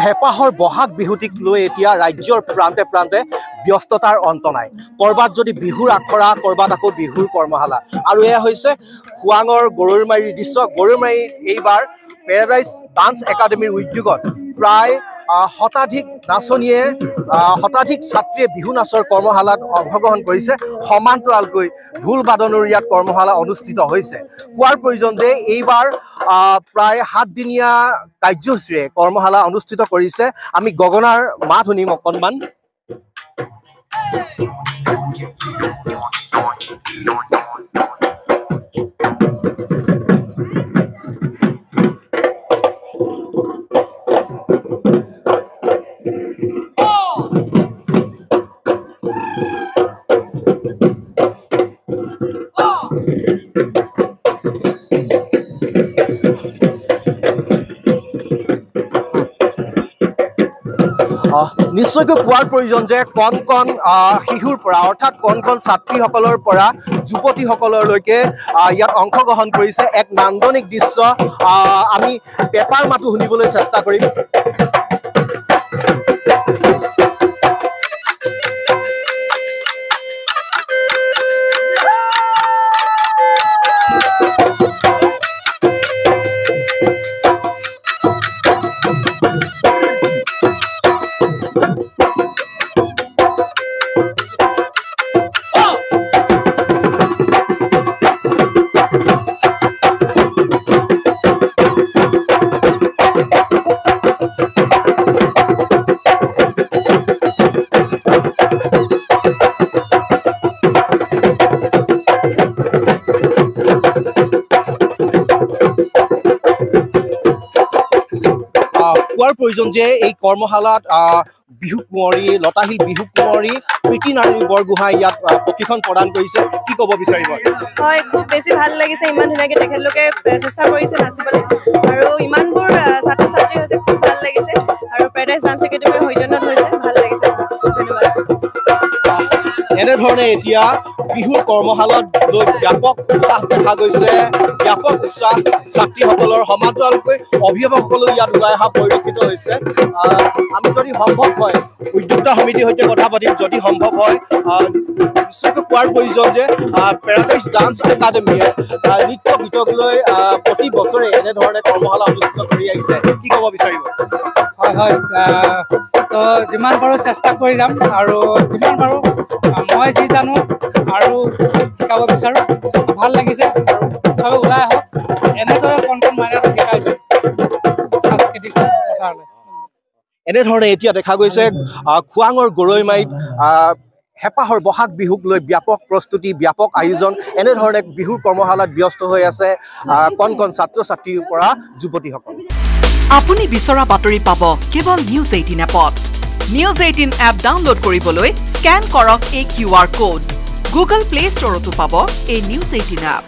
হেঁপাহৰ বহাগ বিহুটিক লৈ এতিয়া ৰাজ্যৰ প্ৰান্তে প্ৰান্তে ব্যস্ততাৰ অন্ত নাই। ক'ৰবাত যদি বিহুৰ আখৰা, ক'ৰবাত আকৌ বিহুৰ কৰ্মশালা। আৰু এয়া হৈছে খোৱাঙৰ গৰৈমাৰীৰ দৃশ্য। গৰৈমাৰীত এইবাৰ পেৰাডাইজ ডান্স একাডেমীৰ উদ্যোগত প্ৰায় শতাধিক নাচনীয়ে শতাধিক ছাত্ৰীয়ে বিহু নাচৰ কৰ্মশালাত অংশগ্ৰহণ কৰিছে। সমান্তৰালকৈ ঢোল বাদনৰ ইয়াত কৰ্মশালা অনুষ্ঠিত হৈছে। কোৱাৰ প্ৰয়োজন যে এইবাৰ প্ৰায় 7 দিনীয়া কাৰ্যসূচীৰে কৰ্মশালা অনুষ্ঠিত কৰিছে। আমি গগনাৰ মাত শুনিম অকণমান। নিশ্চয়কৈ কোৱাৰ প্ৰয়োজন যে কণ কণ শিশুৰ পৰা অৰ্থাৎ কণ কণ ছাত্ৰীসকলৰ পৰা যুৱতীসকললৈকে ইয়াত অংশগ্ৰহণ কৰিছে। এক নান্দনিক দৃশ্য। আমি পেপাৰ মাতো শুনিবলৈ চেষ্টা কৰিম। কোৱাৰ প্ৰয়োজন যে এই কৰ্মশালাত বিহু কুঁৱৰী, লতাশিল বিহু কুঁৱৰী প্ৰীতি নাৰী বৰগোহাঁই ইয়াত প্ৰশিক্ষণ প্ৰদান কৰিছে। কি ক'ব বিচাৰিব? হয়, খুব বেছি ভাল লাগিছে। ইমান ধুনীয়াকৈ তেখেতলোকে চেষ্টা কৰিছে নাচিবলৈ আৰু ইমানবোৰ ছাত্ৰ ছাত্ৰী হৈছে, খুব ভাল লাগিছে। আৰু পেৰাডাইজ ডান্স একাডেমীৰ সৌজন্যত হৈছে, ভাল লাগিছে। ধন্যবাদ। এনেধৰণে এতিয়া বিহুৰ কৰ্মশালাত লৈ ব্যাপক উৎসাহ দেখা গৈছে। ব্যাপক উৎসাহ ছাত্ৰীসকলৰ সমান্তৰালকৈ অভিভাৱকসকলেও ইয়াত ওলাই অহা পৰিলক্ষিত হৈছে। আমি যদি সম্ভৱ হয় উদ্যোক্তা সমিতিৰ সৈতে কথা পাতিম। যদি সম্ভৱ হয় নিশ্চয়কৈ কোৱাৰ প্ৰয়োজন যে পেৰাডাইজ ডান্স একাডেমীয়ে নৃত্য গীতক লৈ প্ৰতি বছৰে এনেধৰণে কৰ্মশালা অনুষ্ঠিত কৰি আহিছে। কি ক'ব বিচাৰিব? হয়, তো যিমান পাৰোঁ চেষ্টা কৰি যাম আৰু যিমান পাৰোঁ মই যি জানো আৰু শিকাব বিচাৰোঁ। ভাল লাগিছে। চবে ওলাই আহক, এনেদৰে কণ্টেণ্ট মাইনাৰ শিকাইছোঁ সাংস্কৃতিক কথালৈ। এনেধৰণে এতিয়া দেখা গৈছে খোৱাঙৰ গৰৈমাৰীত হেঁপাহৰ বহাগ বিহুক লৈ ব্যাপক প্ৰস্তুতি, ব্যাপক আয়োজন। এনেধৰণে বিহুৰ কৰ্মশালাত ব্যস্ত হৈ আছে কণ কণ ছাত্ৰ ছাত্ৰীৰ পৰা যুৱতীসকল। আপুনি বিচৰা বাতৰি পাব কেৱল নিউজ 18 এপত। নিউজ 18 এপ ডাউনলোড কৰিবলৈ স্কেন কৰক এই QR কোড। গুগল প্লে ষ্টৰতো পাব এই নিউজ 18 এপ।